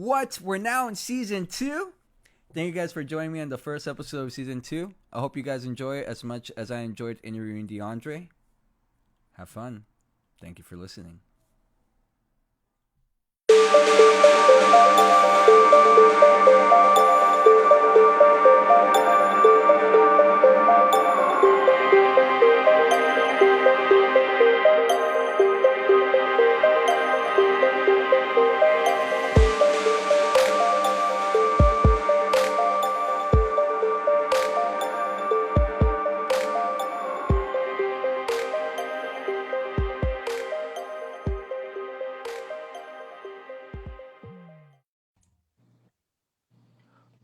What? We're now in season 2? Thank you guys for joining me on the first episode of season 2. I hope you guys enjoy it as much as I enjoyed interviewing DeAndre. Have fun. Thank you for listening.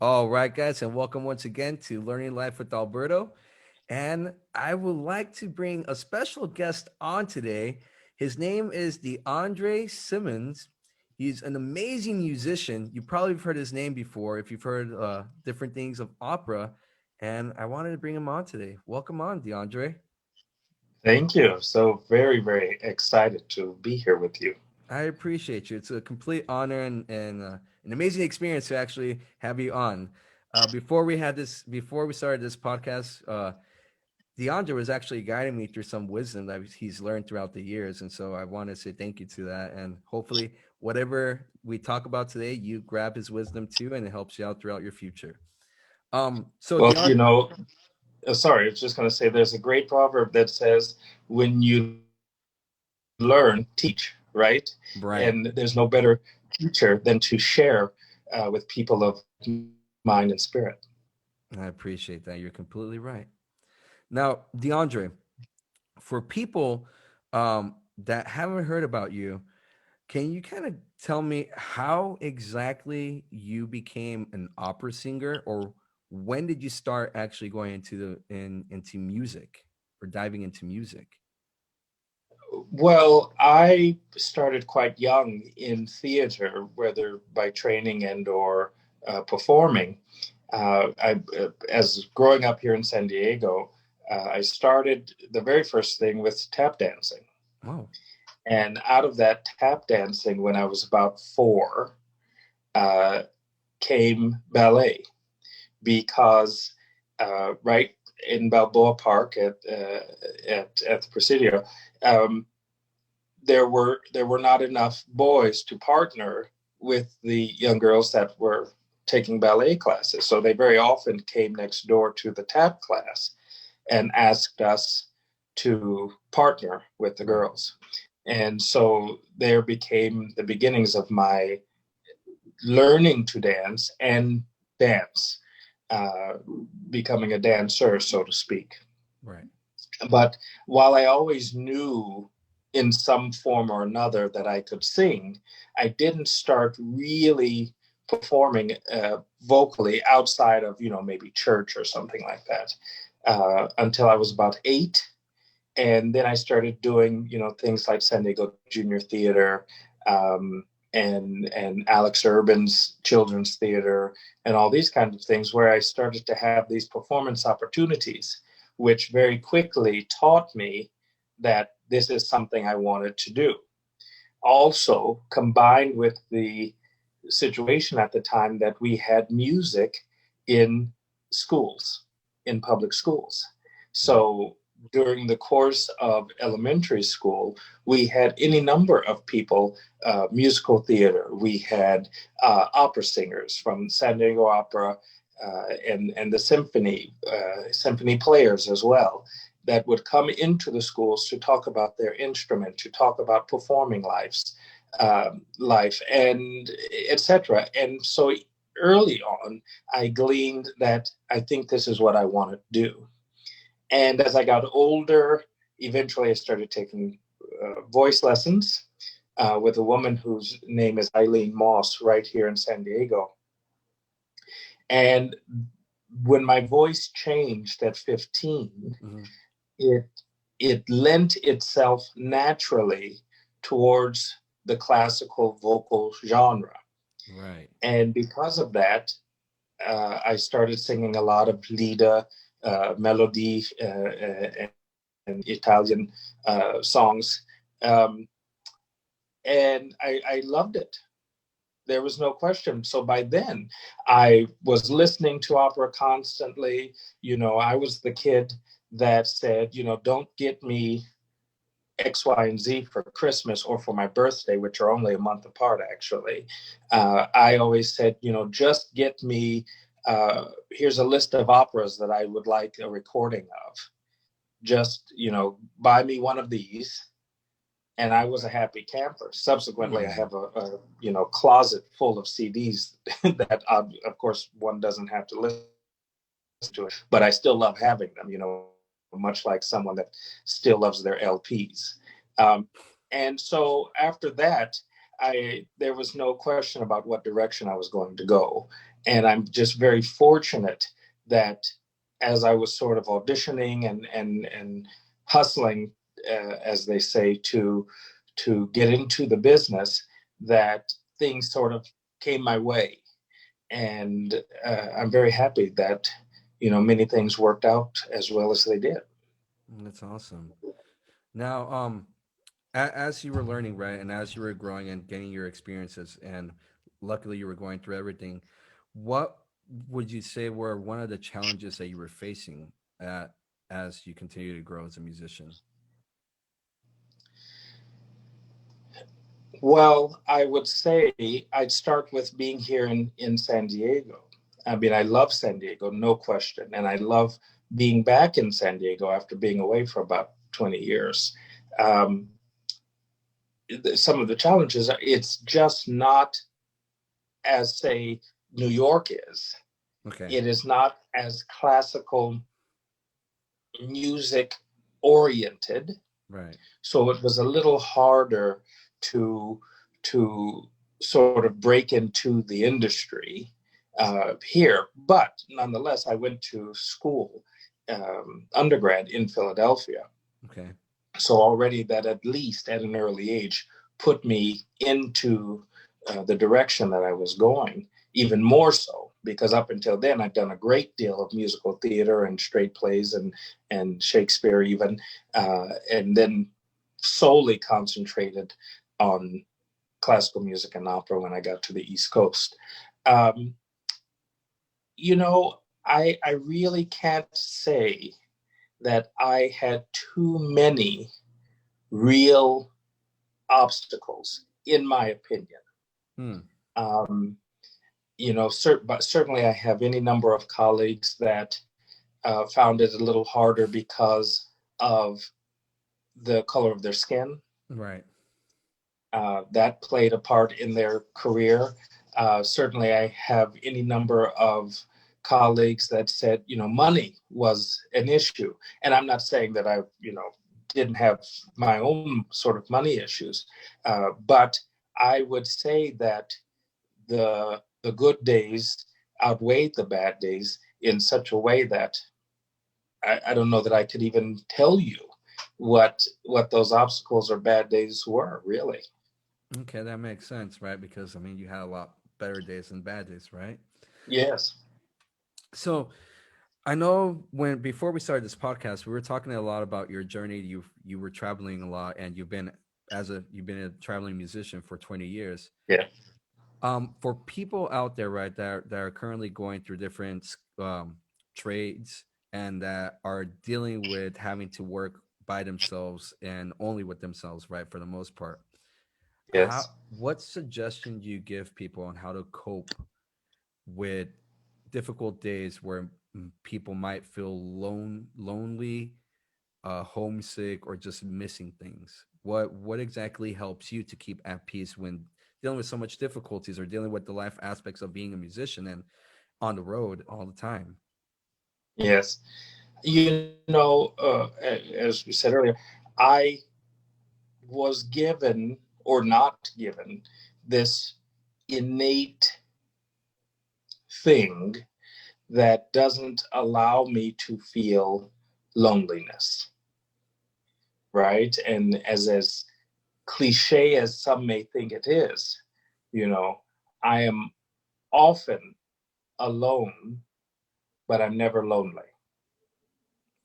All right, guys, and welcome once again to Learning Life with Alberto. And I would like to bring a special guest on today. His name is DeAndre Simmons. He's an amazing musician. You probably have heard his name before if you've heard different things of opera. And I wanted to bring him on today. Welcome on, DeAndre. Thank you. So very, very excited to be here with you. I appreciate you. It's a complete honor and an amazing experience to actually have you on. Before we started this podcast, DeAndre was actually guiding me through some wisdom that he's learned throughout the years. And so I want to say thank you to that. And hopefully, whatever we talk about today, you grab his wisdom too, and it helps you out throughout your future. So Well, DeAndre, sorry, I was just going to say there's a great proverb that says, when you learn, teach, right? right. And there's no better teacher than to share with people of mind and spirit. I appreciate that. You're completely right. Now, DeAndre, for people that haven't heard about you, can you kind of tell me how exactly you became an opera singer, or when did you start actually going into music or diving into music? Well, I started quite young in theater, whether by training and or performing. As growing up here in San Diego, I started the very first thing with tap dancing. Wow. And out of that tap dancing, when I was about 4, uh, came ballet because right in Balboa Park at the Presidio, um, there were not enough boys to partner with the young girls that were taking ballet classes. So they very often came next door to the tap class and asked us to partner with the Right. girls. And so there became the beginnings of my learning to dance and dance, uh, becoming a dancer, so to speak. Right. But while I always knew in some form or another that I could sing, I didn't start really performing vocally outside of, maybe church or something like that until I was about 8. And then I started doing, things like San Diego Junior Theater, um, and Alex Urban's Children's Theater, and all these kinds of things, where I started to have these performance opportunities, which very quickly taught me that this is something I wanted to do. Also, combined with the situation at the time that we had music in schools, in public schools. Right. So during the course of elementary school, we had any number of people, musical theater. We had opera singers from San Diego Opera and the symphony players as well, that would come into the schools to talk about their instrument, to talk about performing life, and etc. And so early on, I gleaned that I think this is what I want to do. And as I got older, eventually I started taking voice lessons with a woman whose name is Eileen Moss, right here in San Diego. And when my voice changed at 15, Hmm. it it lent itself naturally towards the classical vocal genre. Right. And because of that, I started singing a lot of Lieder, melody, and Italian songs. Um, and I loved it. there was no question. So by then, I was listening to opera constantly. I was the kid that said, don't get me X, Y, and Z for Christmas or for my birthday, which are only a month apart, actually. I always said, just get me, here's a list of operas that I would like a recording of. Just, buy me one of these. And I was a happy camper. Subsequently, I Hmm. have a closet full of CDs that, of course, one doesn't have to listen to it, but I still love having them. Much like someone that still loves their LPs. Um, and so after that, there was no question about what direction I was going to go, and I'm just very fortunate that as I was sort of auditioning and hustling, as they say, to get into the business, that things sort of came my way, and I'm very happy that many things worked out as well as they did. That's awesome. Now, as you were learning, right, and as you were growing and getting your experiences, and luckily you were going through everything, what would you say were one of the challenges that you were facing at, as you continue to grow as a musician? Well, I would say I'd start with being here in San Diego. I mean, I love San Diego, no question. And I love being back in San Diego after being away for about 20 years. Um, some of the challenges are it's just not as, say, New York is. Okay, It is not as classical music oriented. right. So it was a little harder to to sort of break into the industry here. But nonetheless, I went to school, undergrad in Philadelphia. Okay. So already that at least at an early age put me into the direction that I was going, even more so because up until then I'd done a great deal of musical theater and straight plays and Shakespeare even, and then solely concentrated on classical music and opera when I got to the East Coast. Um, I really can't say that I had too many real obstacles, in my opinion. Hmm. Um, but certainly I have any number of colleagues that found it a little harder because of the color of their skin. Right. That played a part in their career. Certainly, I have any number of colleagues that said, money was an issue. And I'm not saying that I, didn't have my own sort of money issues, but I would say that the good days outweighed the bad days in such a way that I don't know that I could even tell you what those obstacles or bad days were really. Okay, that makes sense, right? Because I mean, you had a lot better days than bad days, right? Yes. So I know when before we started this podcast, we were talking a lot about your journey. You were traveling a lot, and you've been a traveling musician for 20 years. Yeah. For people out there, right, that are currently going through different trades and that are dealing with having to work by themselves and only with themselves, right, for the most part, how Yes. what suggestion do you give people on how to cope with difficult days where people might feel lonely, homesick, or just missing things? What exactly helps you to keep at peace when dealing with so much difficulties or dealing with the life aspects of being a musician and on the road all the time? Yes. As we said earlier, I was given or not given this innate thing that doesn't allow me to feel loneliness, right? And as cliche as some may think it is, you know, I am often alone, but I'm never lonely.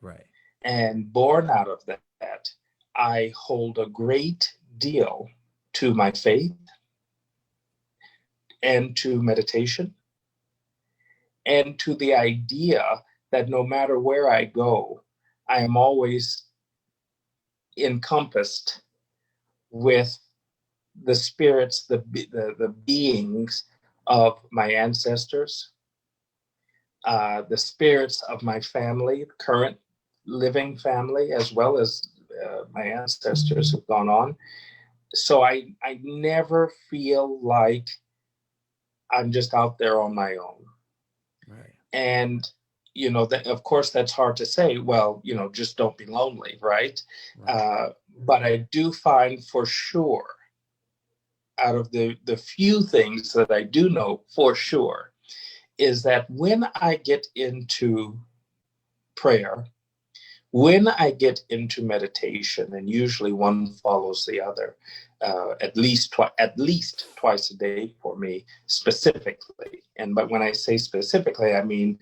Right. And born out of that, I hold a great deal to my faith and to meditation, and to the idea that no matter where I go, I am always encompassed with the spirits, the beings of my ancestors, the spirits of my family, current living family, as well as my ancestors who've gone on. So I never feel like I'm just out there on my own. Right. And, that, of course, that's hard to say. Well, just don't be lonely, right? Right. But I do find for sure, out of the few things that I do know for sure, is that when I get into prayer, when I get into meditation, and usually one follows the other, at least twice a day for me specifically. But when I say specifically, I mean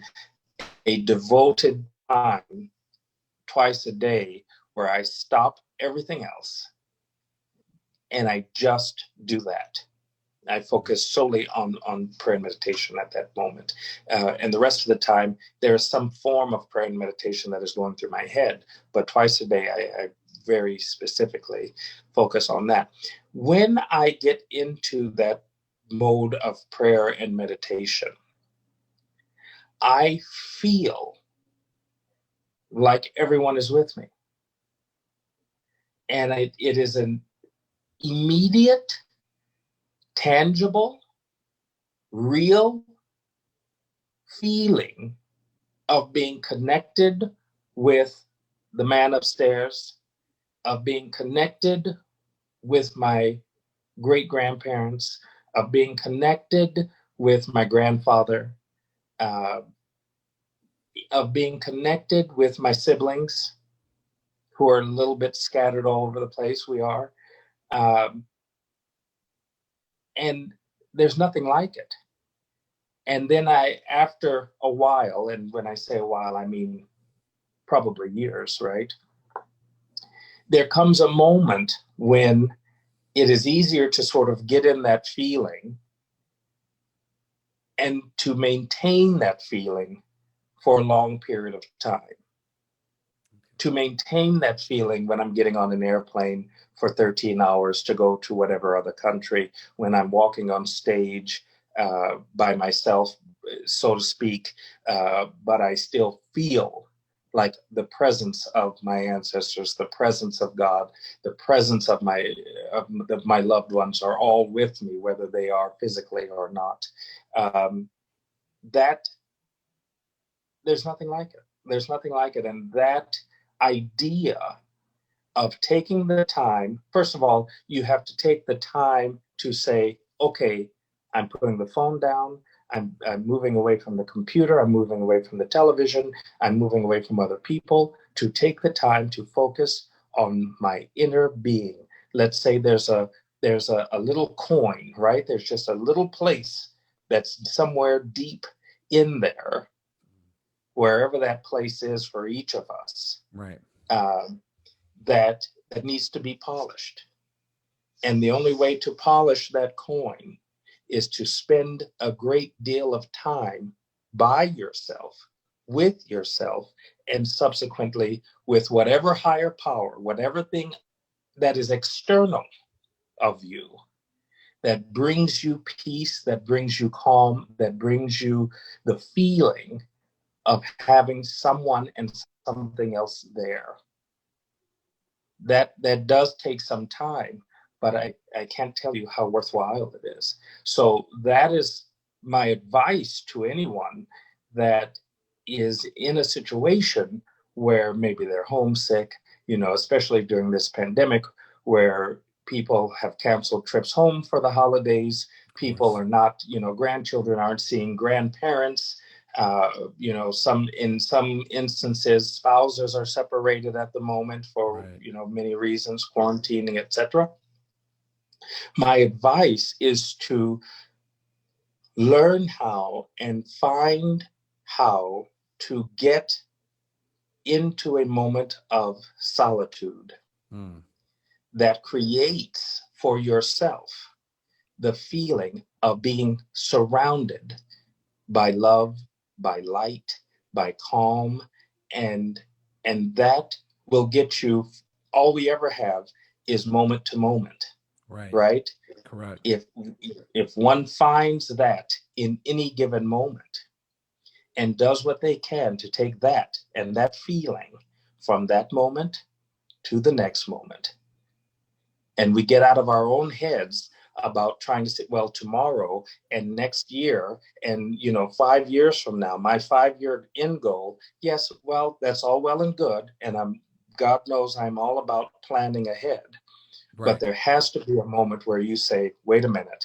a devoted time twice a day where I stop everything else and I just do that. I focus solely on prayer and meditation at that moment. And the rest of the time, there is some form of prayer and meditation that is going through my head. But twice a day, I very specifically focus on that. When I get into that mode of prayer and meditation, I feel like everyone is with me. And it is an immediate, tangible, real feeling of being connected with the man upstairs, of being connected with my great grandparents, of being connected with my grandfather, uh, of being connected with my siblings who are a little bit scattered all over the place. We are. Um, and there's nothing like it. And then after a while, and when I say a while, I mean probably years, right? There comes a moment when it is easier to sort of get in that feeling and to maintain that feeling for a long period of time. To maintain that feeling when I'm getting on an airplane for 13 hours to go to whatever other country, when I'm walking on stage by myself, so to speak, but I still feel like the presence of my ancestors, the presence of God, the presence of my loved ones are all with me, whether they are physically or not. That there's nothing like it. There's nothing like it, and that idea of taking the time, first of all, you have to take the time to say, okay, I'm putting the phone down. I'm moving away from the computer. I'm moving away from the television. I'm moving away from other people to take the time to focus on my inner being. Let's say there's a little coin, right? There's just a little place that's somewhere deep in there, wherever that place is for each of us. Right. Um, that needs to be polished. And the only way to polish that coin is to spend a great deal of time by yourself, with yourself, and subsequently with whatever higher power, whatever thing that is external of you, that brings you peace, that brings you calm, that brings you the feeling of having someone and something else there. That does take some time, but I can't tell you how worthwhile it is. So that is my advice to anyone that is in a situation where maybe they're homesick, especially during this pandemic where people have canceled trips home for the holidays. People are not, grandchildren aren't seeing grandparents. In some instances, spouses are separated at the moment for Right. many reasons, quarantining, etc. My advice is to learn how and find how to get into a moment of solitude Mm. that creates for yourself the feeling of being surrounded by love, by light, by calm, and that will get you. All we ever have is moment to moment, Right. right? Correct. If one finds that in any given moment and does what they can to take that and that feeling from that moment to the next moment, and we get out of our own heads about trying to say, well, tomorrow and next year and 5 years from now, my 5-year end goal. Yes, well, that's all well and good, and God knows I'm all about planning ahead. But Right. there has to be a moment where you say, wait a minute,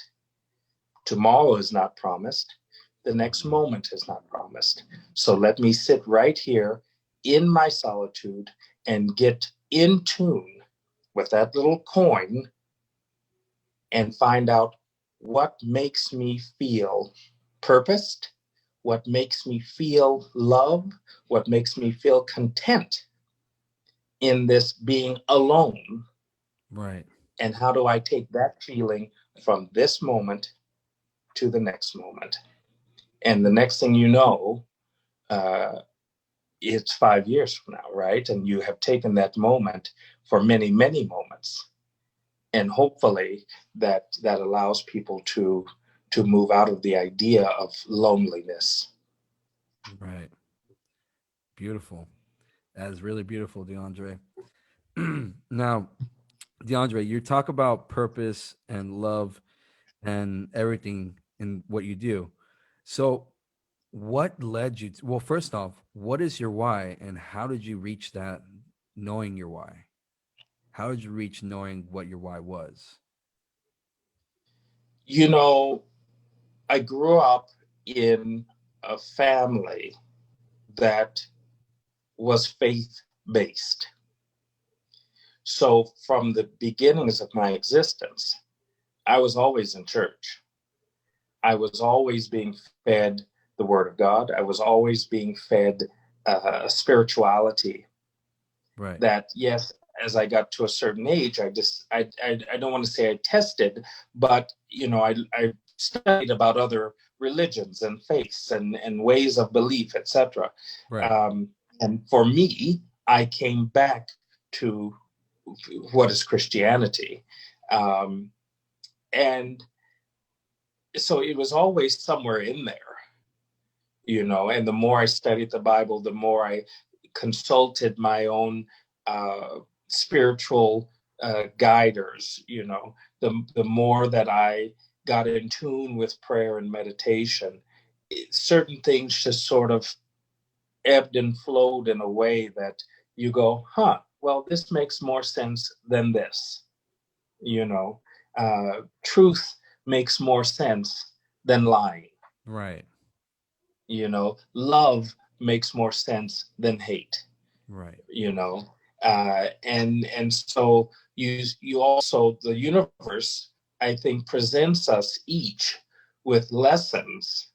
tomorrow is not promised, the next Mhm. moment is not promised. So let me sit right here in my solitude and get in tune with that little coin and find out what makes me feel purposed, what makes me feel love, what makes me feel content in this being alone, Right. and how do I take that feeling from this moment to the next moment. And the next thing you know, uh, it's 5 years from now, right? And you have taken that moment for many, many moments. And hopefully that allows people to move out of the idea of loneliness. Right. Beautiful. That is really beautiful, DeAndre. Now, DeAndre, you talk about purpose and love and everything in what you do. So, what led you to, well, first off, what is your why and how did you reach that knowing your why? How did you reach knowing what your why was? You know, I grew up in a family that was faith based. So from the beginnings of my existence, I was always in church. I was always being fed the Word of God. I was always being fed spirituality. Right. That yes, as I got to a certain age, I don't want to say I tested, but I studied about other religions and faiths and ways of belief, etc. Right. And for me, I came back to what is Christianity, um, and so it was always somewhere in there, and the more I studied the Bible, the more I consulted my own spiritual guiders, the more that I got in tune with prayer and meditation. Certain things just sort of ebbed and flowed in a way that you go, huh, well, this makes more sense than this, you know. Truth makes more sense than lying. Right. Love makes more sense than hate. Right. And so you also, the universe, I think, presents us each with lessons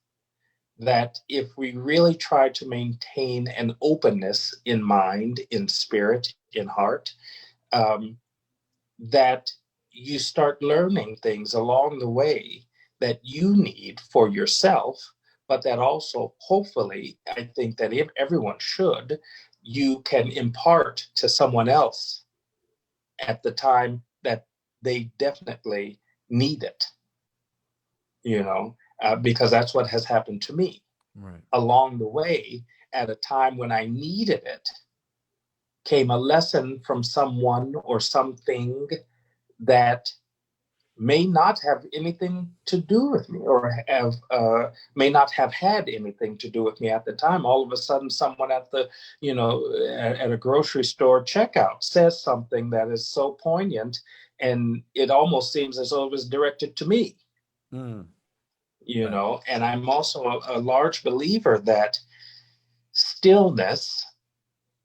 that if we really try to maintain an openness in mind, in spirit, in heart, um, that you start learning things along the way that you need for yourself, but that also, hopefully, I think that if everyone should, you can impart to someone else at the time that they definitely need it, because that's what has happened to me Right. along the way. At a time when I needed it, came a lesson from someone or something that may not have anything to do with me, or have may not have had anything to do with me at the time. All of a sudden, someone at the at a grocery store checkout says something that is so poignant, and it almost seems as though it was directed to me. Mm. Right. And I'm also a large believer that stillness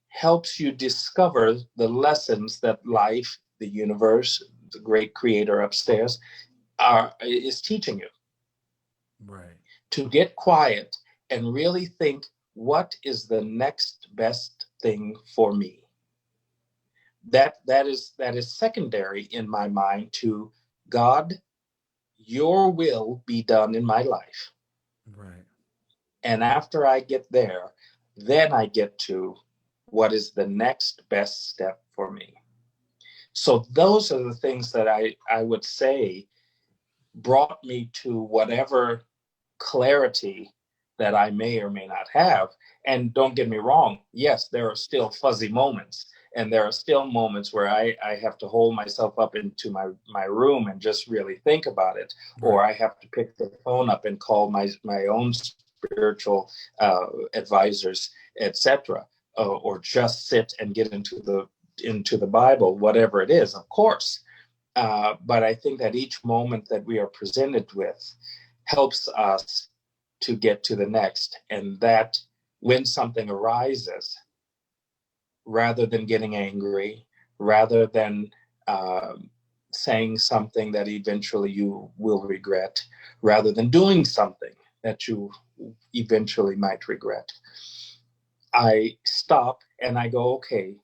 helps you discover the lessons that life, the universe, the great creator upstairs is teaching you. Right. To get quiet and really think, what is the next best thing for me? That is secondary in my mind to God, your will be done in my life. Right. And after I get there, then I get to what is the next best step for me. So those are the things that I would say brought me to whatever clarity that I may or may not have. And don't get me wrong, yes, there are still fuzzy moments. And there are still moments where I have to hold myself up into my room and just really think about it. Or Right. I have to pick the phone up and call my own spiritual advisors, etc. Or just sit and get into the Bible, whatever it is, of course. But I think that each moment that we are presented with helps us to get to the next. And that when something arises, rather than getting angry, rather than saying something that eventually you will regret, rather than doing something that you eventually might regret, I stop and I go, okay,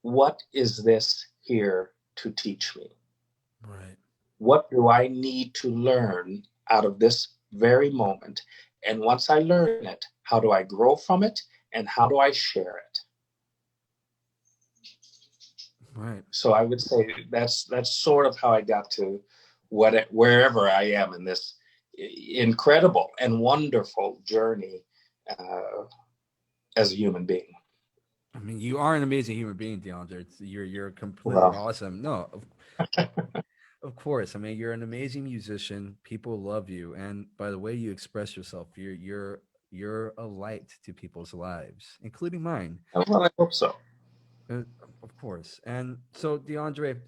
what is this here to teach me? Right. What do I need to learn out of this very moment? And once I learn it, how do I grow from it? And how do I share it? Right. So I would say that's sort of how I got to wherever I am in this incredible and wonderful journey uh, as a human being. I mean, you are an amazing human being, DeAndre. You're completely Well, awesome. No, of course. I mean, you're an amazing musician. People love you, and by the way you express yourself, you're a light to people's lives, including mine. well, I hope so. Uh, of course. And so, DeAndre,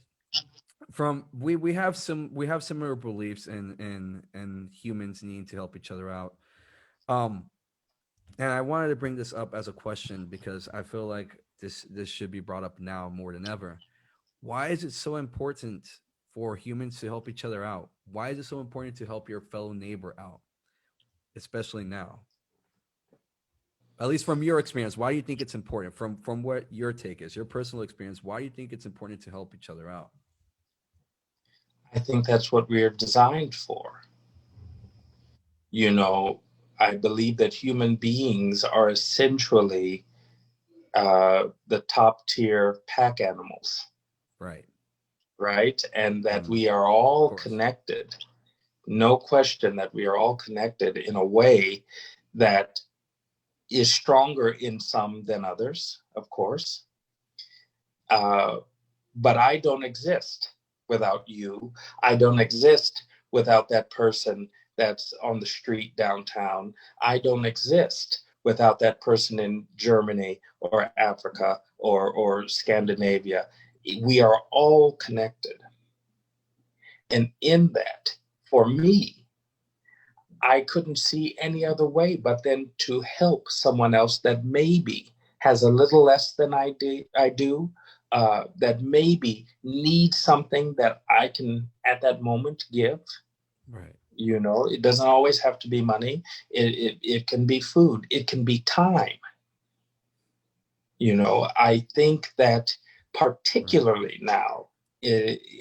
from we have similar beliefs in humans needing to help each other out. Um, and I wanted to bring this up as a question because I feel like this should be brought up now more than ever. Why is it so important for humans to help each other out? Why is it so important to help your fellow neighbor out, especially now? At least from your experience, why do you think it's important? From what your take is, your personal experience, why do you think it's important to help each other out? I think that's what we're designed for. You know, I believe that human beings are essentially the top tier pack animals, Right. right? And that Mm, we are of all course. connected. No question that we are all connected in a way that is stronger in some than others, of course. Uh, but I don't exist without you. I don't exist without that person that's on the street downtown. I don't exist without that person in Germany or Africa or Scandinavia. We are all connected. And in that, for me, I couldn't see any other way but then to help someone else that maybe has a little less than I do, that maybe needs something that I can at that moment give. Right. You know, it doesn't always have to be money. It can be food. It can be time. You know, I think that Right. particularly now,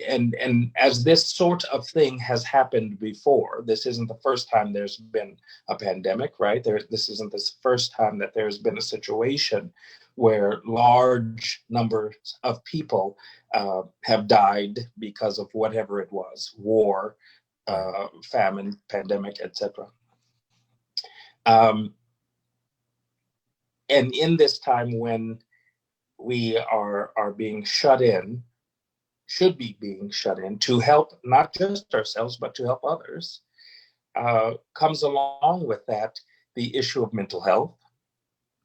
and as this sort of thing has happened before, this isn't the first time there's been a pandemic, right? This isn't the first time that there's been a situation where large numbers of people have died because of whatever it was, war, Right. famine, pandemic, etc. Um, and in this time when we are being shut in, should be being shut in to help not just ourselves but to help others, comes along with that the issue of mental health,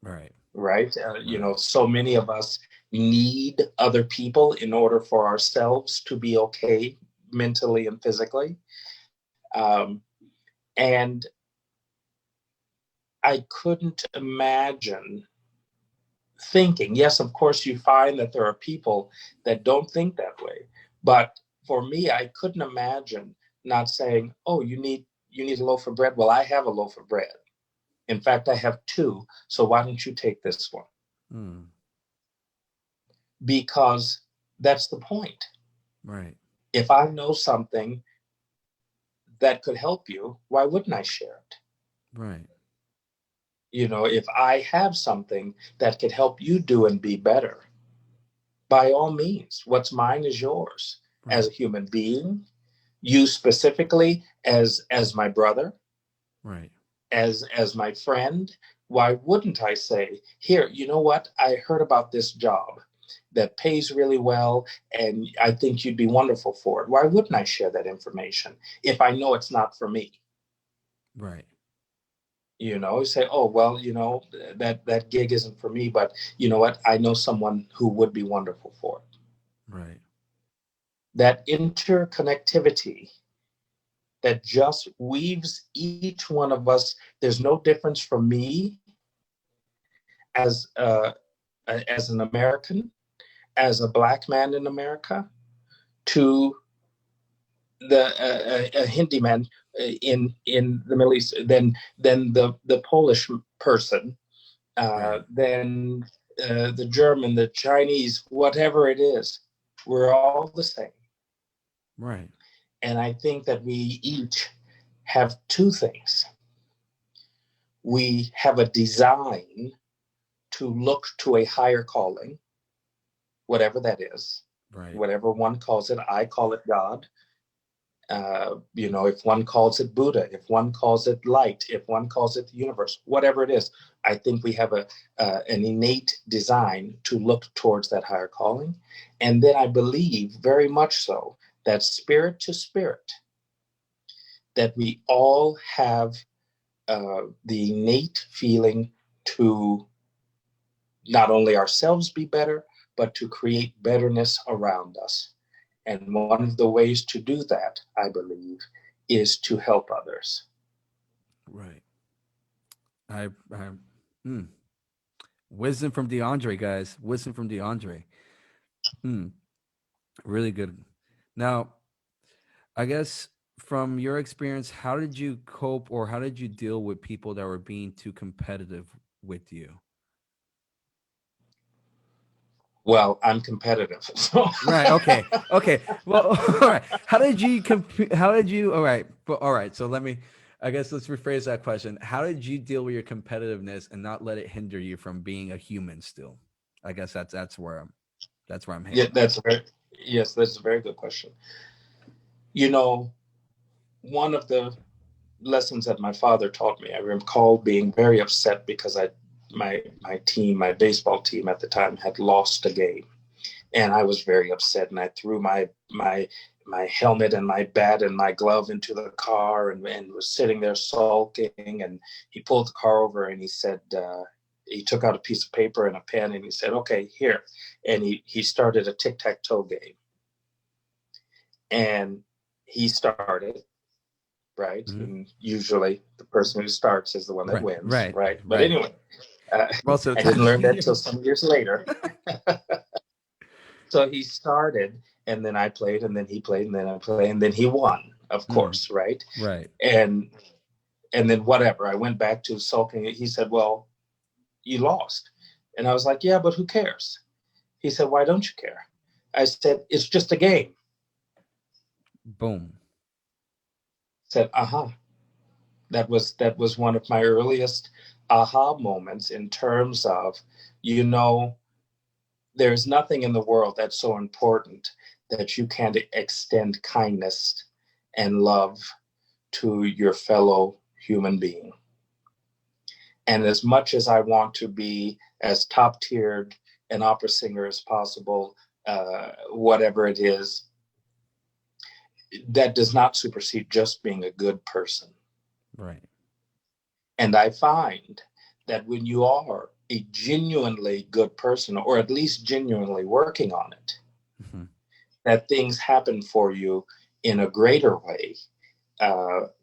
Right. right? You Right. know, so many of us need other people in order for ourselves to be okay mentally and physically. Um, and I couldn't imagine thinking. Yes, of course, you find that there are people that don't think that way. But for me, I couldn't imagine not saying, "Oh, you need a loaf of bread. Well, I have a loaf of bread. In fact, I have two. So why don't you take this one?" Mm, Because that's the point. right. If I know something that could help you, why wouldn't I share it? Right. If I have something that could help you do and be better, by all means, what's mine is yours. As Right. a human being, you specifically as my brother, Right. as my friend, why wouldn't I say, here, you know what? I heard about this job that pays really well and I think you'd be wonderful for it. Why wouldn't I share that information if I know it's not for me? Right. Say, oh, well, that gig isn't for me, but you know what? I know someone who would be wonderful for it. Right. That interconnectivity that just weaves each one of us. There's no difference for me as as an American, as a black man in America, to the a Hindi man in the Middle East, then the Polish person, Right. then the German, the Chinese, whatever it is, we're all the same. Right. And I think that we each have two things. We have a design to look to a higher calling, whatever that is, Right. whatever one calls it. I call it God. If one calls it Buddha, if one calls it light, if one calls it the universe, whatever it is, I think we have an innate design to look towards that higher calling. And then I believe very much so that spirit to spirit, that we all have the innate feeling to not only ourselves be better, but to create betterness around us. And one of the ways to do that, I believe, is to help others. Right. I hmm. Wisdom from DeAndre, guys. Wisdom from DeAndre. Hmm. Really good. Now, I guess from your experience, how did you cope or how did you deal with people that were being too competitive with you? Well, I'm competitive. So Right. Okay. Okay. Well, all right. How did you compete? How did you? All right. But all right. So let me. I guess let's rephrase that question. How did you deal with your competitiveness and not let it hinder you from being a human? Still, I guess that's where I'm yeah, heading. that's a very good question. You know, one of the lessons that my father taught me, I recall being very upset because my baseball team at the time had lost a game. And I was very upset, and I threw my helmet and my bat and my glove into the car, and was sitting there sulking. And he pulled the car over, and he said, he took out a piece of paper and a pen, and he said, "Okay, here." And he started a tic-tac-toe game, and he started, right, Hmm. and usually the person who starts is the one that Right. wins, Right. right? But Right. anyway, uh, Most of I the didn't learn that till time. some years later. So he started, and then I played, and then he played, and then I played, and then he won, of Mm, course, right? right. And and then whatever, I went back to sulking. He said, "Well, you lost," and I was like, "Yeah, but who cares?" He said, "Why don't you care?" I said, "It's just a game." Boom. He said, "Uh-huh." That was one of my earliest aha moments in terms of, you know, there's nothing in the world that's so important that you can't extend kindness and love to your fellow human being. And as much as I want to be as top tiered an opera singer as possible, whatever it is, that does not supersede just being a good person. Right. And I find that when you are a genuinely good person, or at least genuinely working on it, Hmm. that things happen for you in a greater way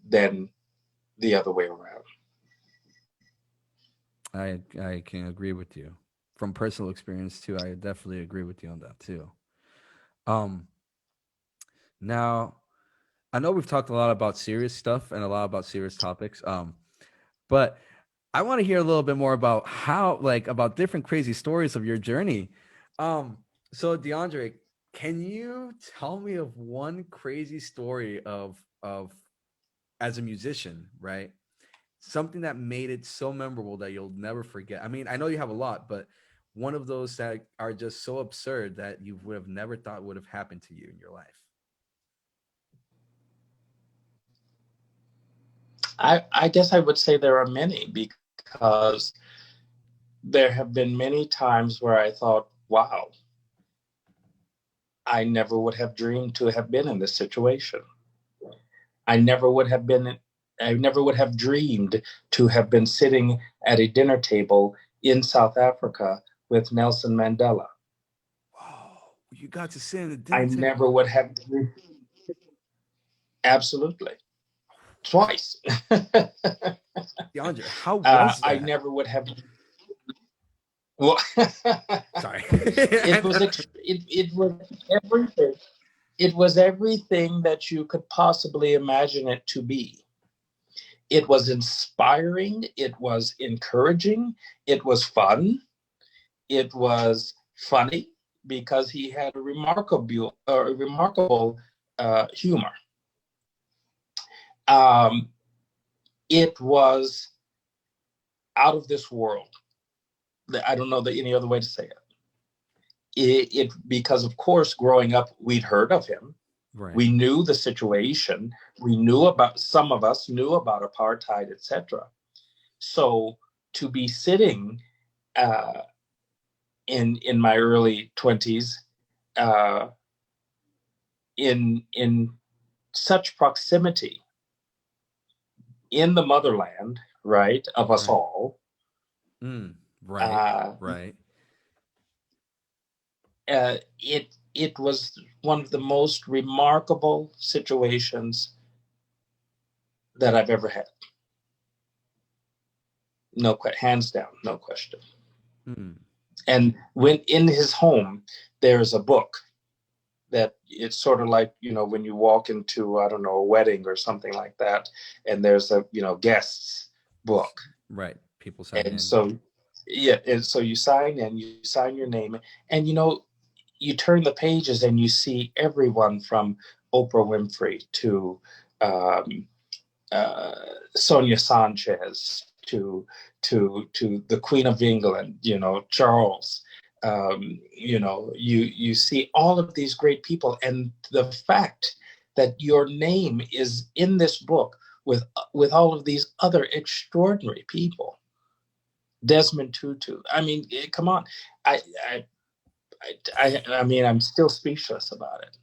than the other way around. I can agree with you from personal experience too. I definitely agree with you on that too. Um. Now I know we've talked a lot about serious stuff and a lot about serious topics. But I want to hear a little bit more about about different crazy stories of your journey. Um, so DeAndre, can you tell me of one crazy story of as a musician, right? Something that made it so memorable that you'll never forget. I mean, I know you have a lot, but one of those that are just so absurd that you would have never thought would have happened to you in your life. I guess I would say there are many, because there have been many times where I thought, wow, I never would have dreamed to have been in this situation. I never would have been, I never would have dreamed to have been sitting at a dinner table in South Africa with Nelson Mandela. Whoa, you got to sit in the I dinner table. never would have, absolutely, twice. DeAndre, how was I that? never would have, well, Sorry. it was, it was everything. It was everything that you could possibly imagine it to be. It was inspiring. It was encouraging. It was fun. It was funny because he had a remarkable humor. Um, it was out of this world. I don't know any other way to say it. It because of course growing up we'd heard of him. Right. We knew the situation. We knew about some of us knew about apartheid, etc. So to be sitting uh, in my early 20s uh, in such proximity in the motherland, right, of us Right. all, Right. uh, Right. it was one of the most remarkable situations that I've ever had. No, hands down, no question. Mm. And when in his home, there's a book that it's sort of like, when you walk into, I don't know, a wedding or something like that, and there's a, guests book. Right. People sign And in. so, yeah, and so you sign your name, and, you turn the pages and you see everyone from Oprah Winfrey to um, uh, Sonia Sanchez to the Queen of England, Charles. You see all of these great people, and the fact that your name is in this book with all of these other extraordinary people. Desmond Tutu. I mean, come on. I I I mean, I'm still speechless about it.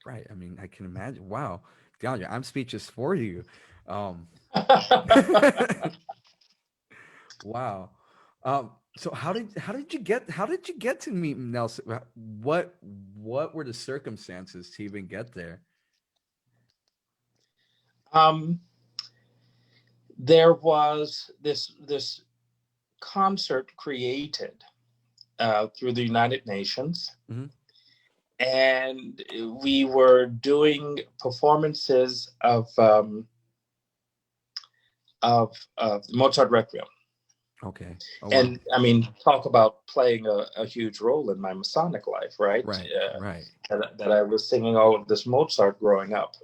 Right. I mean, I can imagine. Wow. DeAndre, I'm speechless for you. Um, wow. So how did you get to meet Nelson? What were the circumstances to even get there? um, there was this concert created through the United Nations, Hmm. and we were doing performances of Mozart Requiem. Okay. Oh wow. And I mean, talk about playing a huge role in my Masonic life, right? Right. Right. That I was singing all of this Mozart growing up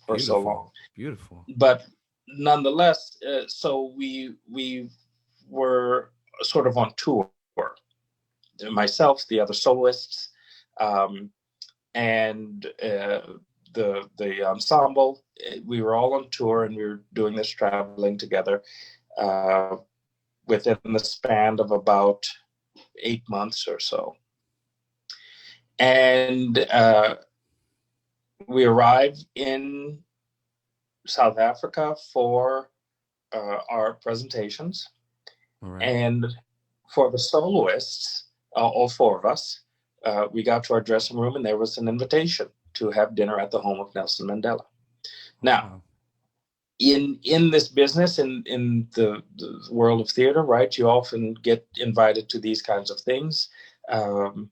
for so long. Beautiful. Beautiful. But nonetheless, so we were sort of on tour. Myself, the other soloists, um, and the ensemble. We were all on tour, and we were doing this traveling together uh, within the span of about 8 months or so. And we arrived in South Africa for our presentations. All right. And for the soloists, all four of us, we got to our dressing room and there was an invitation to have dinner at the home of Nelson Mandela. Oh Now, wow. in this business, in the world of theater, right, you often get invited to these kinds of things. Um,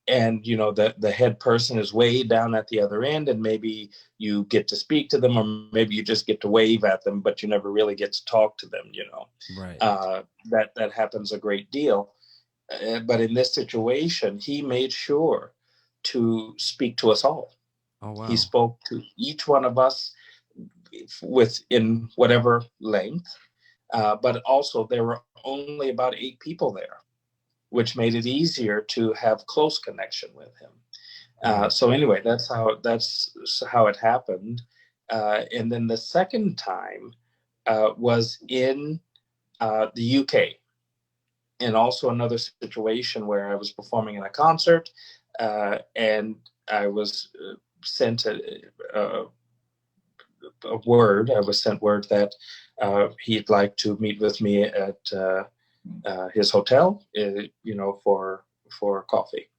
and the head person is way down at the other end, and maybe you get to speak to them, or maybe you just get to wave at them, but you never really get to talk to them. Right. That happens a great deal. But in this situation, he made sure to speak to us all. Oh He wow. spoke to each one of us within whatever length. But also there were only about 8 people there, which made it easier to have close connection with him. Right. So anyway, that's how it happened. And then the second time was in the UK, and also another situation where I was performing in a concert, and I was sent a word. I was sent word that he'd like to meet with me at his hotel, for coffee.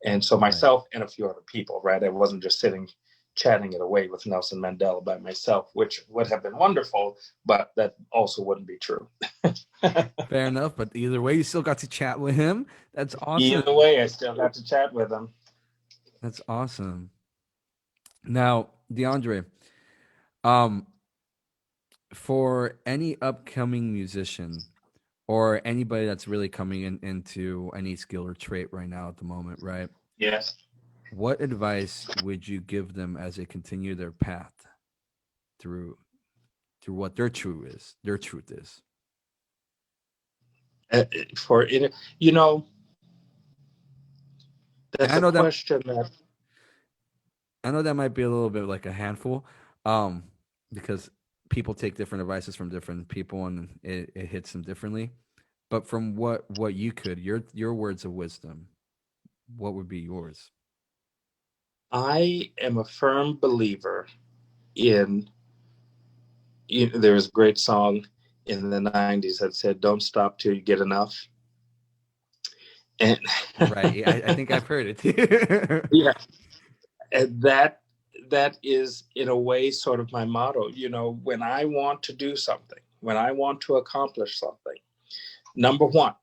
And so Right. myself and a few other people, right? I wasn't just sitting chatting it away with Nelson Mandela by myself, which would have been wonderful, but that also wouldn't be true. Fair enough, but either way, you still got to chat with him. That's awesome. Either way, I still got to chat with him. That's awesome. Now, DeAndre, um, for any upcoming musician or anybody that's really coming into any skill or trait right now at the moment, right? Yes. What advice would you give them as they continue their path through what their truth is? For it, And that's a question that I know that might be a little bit like a handful, um, because people take different advices from different people and it hits them differently. But from what you could, your words of wisdom, what would be yours? I am a firm believer in. There was a great song in the 90s that said, "Don't stop till you get enough." And Right. I think I've heard it. yeah, and that is in a way sort of my motto. When I want to do something, when I want to accomplish something, number one,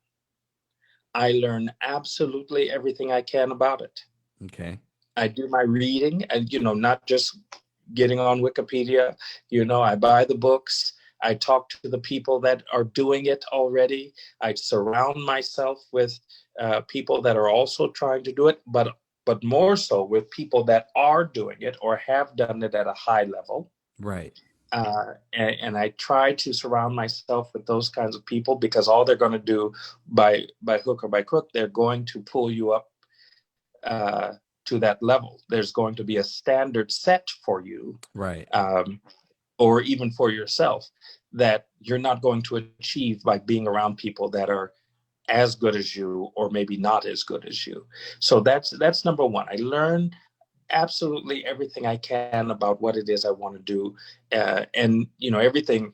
I learn absolutely everything I can about it. Okay. I do my reading, and not just getting on Wikipedia. I buy the books. I talk to the people that are doing it already. I surround myself with people that are also trying to do it, but more so with people that are doing it or have done it at a high level. Right. And I try to surround myself with those kinds of people, because all they're going to do by hook or by crook, they're going to pull you up uh, to that level. There's going to be a standard set for you, Right. um, or even for yourself, that you're not going to achieve by being around people that are as good as you or maybe not as good as you. So that's number one. I learn absolutely everything I can about what it is I want to do, and everything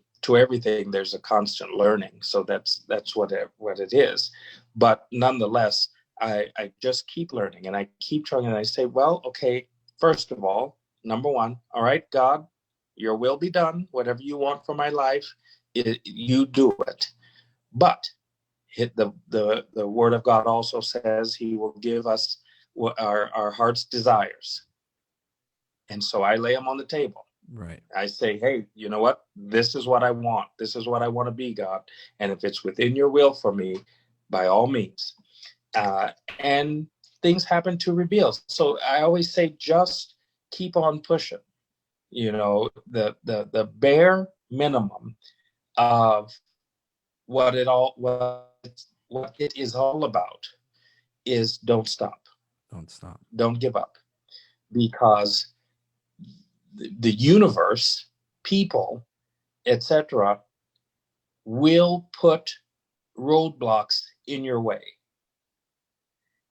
there's a constant learning. So that's what it is. But nonetheless, I just keep learning and I keep trying, and I say, well, okay, first of all, number one, all right, God, your will be done. Whatever you want for my life, you do it. But the word of God also says He will give us our heart's desires. And so I lay them on the table. Right. I say, hey, you know what? This is what I want. This is what I want to be, God. And if it's within your will for me, by all means. And things happen to reveal. So I always say, just keep on pushing. The bare minimum of what it is all about is don't stop. Don't stop. Don't give up. Because the universe, people, etc., will put roadblocks in your way.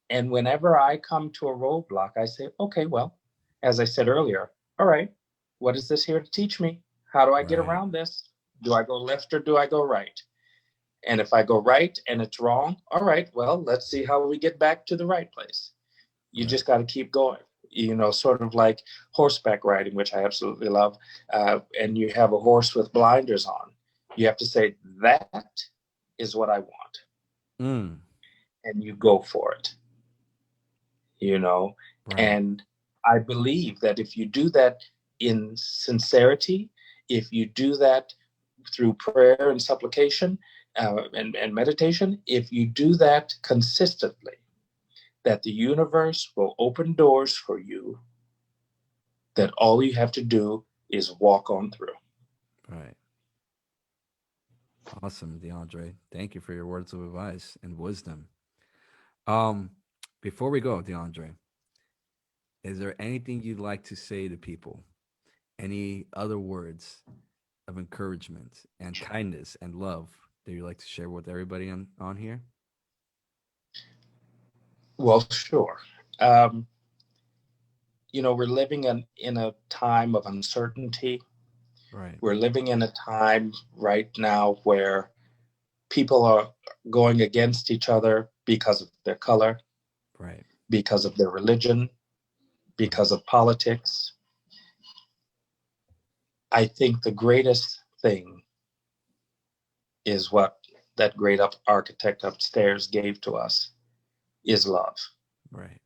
And whenever I come to a roadblock, I say, okay, well, as I said earlier, all right, what is this here to teach me? How do I get Right. around this? Do I go left or do I go right? And if I go right and it's wrong, all right, well, let's see how we get back to the right place. You Right. just got to keep going. Sort of like horseback riding, which I absolutely love. And you have a horse with blinders on. You have to say, that is what I want. Mm. And you go for it, you know. Right. And I believe that if you do that in sincerity, if you do that through prayer and supplication, and meditation, if you do that consistently, that the universe will open doors for you, that all you have to do is walk on through. Right. Awesome, DeAndre. Thank you for your words of advice and wisdom. Um, Before we go, DeAndre, is there anything you'd like to say to people? Any other words of encouragement and kindness and love that you'd like to share with everybody on here? Well, sure. Um, we're living in a time of uncertainty. Right, We're living in a time right now where people are going against each other because of their color, right, because of their religion, right, because of politics. I think the greatest thing is what that great architect upstairs gave to us is love. right.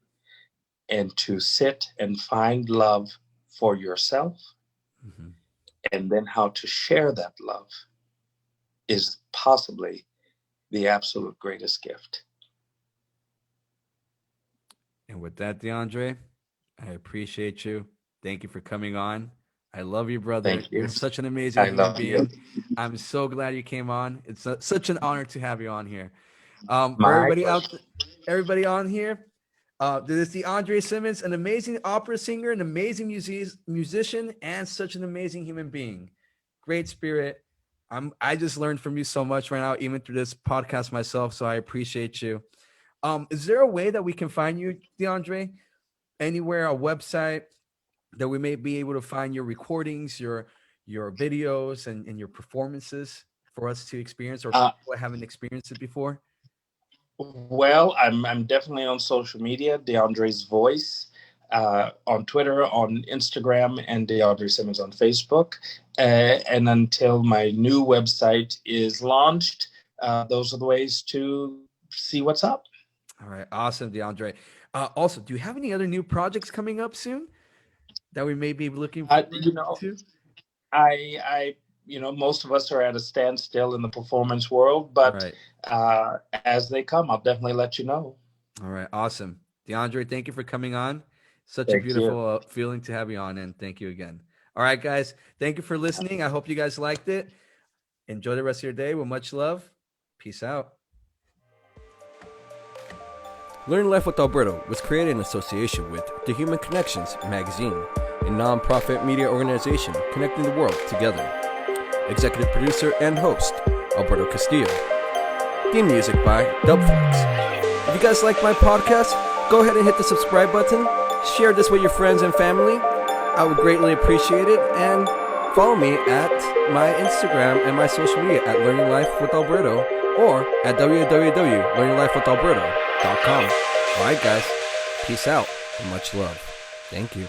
And to sit and find love for yourself Hmm. and then how to share that love is possibly the absolute greatest gift. And with that, DeAndre, I appreciate you. Thank you for coming on. I love you, brother. Thank you. You're such an amazing I human love you. being. I'm so glad you came on. It's such an honor to have you on here. For My pleasure. everybody on here, this is DeAndre Simmons, an amazing opera singer, an amazing musician, and such an amazing human being. Great spirit. I just learned from you so much right now, even through this podcast myself. So I appreciate you. Is there a way that we can find you, DeAndre? Anywhere, a website that we may be able to find your recordings, your videos, and your performances for us to experience, or Uh, people who haven't experienced it before? well, I'm definitely on social media, DeAndre's Voice, on Twitter, on Instagram, and DeAndre Simmons on Facebook. And until my new website is launched, those are the ways to see what's up. All right, awesome, DeAndre. Also, do you have any other new projects coming up soon that we may be looking Uh, forward you know, to? I most of us are at a standstill in the performance world, but Right. as they come, I'll definitely let you know. All right, awesome, DeAndre. Thank you for coming on. Such a Thank you. beautiful feeling to have you on, and thank you again. All right, guys. Thank you for listening. I hope you guys liked it. Enjoy the rest of your day with much love. Peace out. Learning Life with Alberto was created in association with The Human Connections magazine, a non-profit media organization connecting the world together. Executive producer and host, Alberto Castillo. Theme music by Dubflex. If you guys like my podcast, go ahead and hit the subscribe button. Share this with your friends and family. I would greatly appreciate it. And follow me at my Instagram and my social media at Learning Life with Alberto or at www.learninglifewithalberto.com. Alright guys, peace out and much love. Thank you.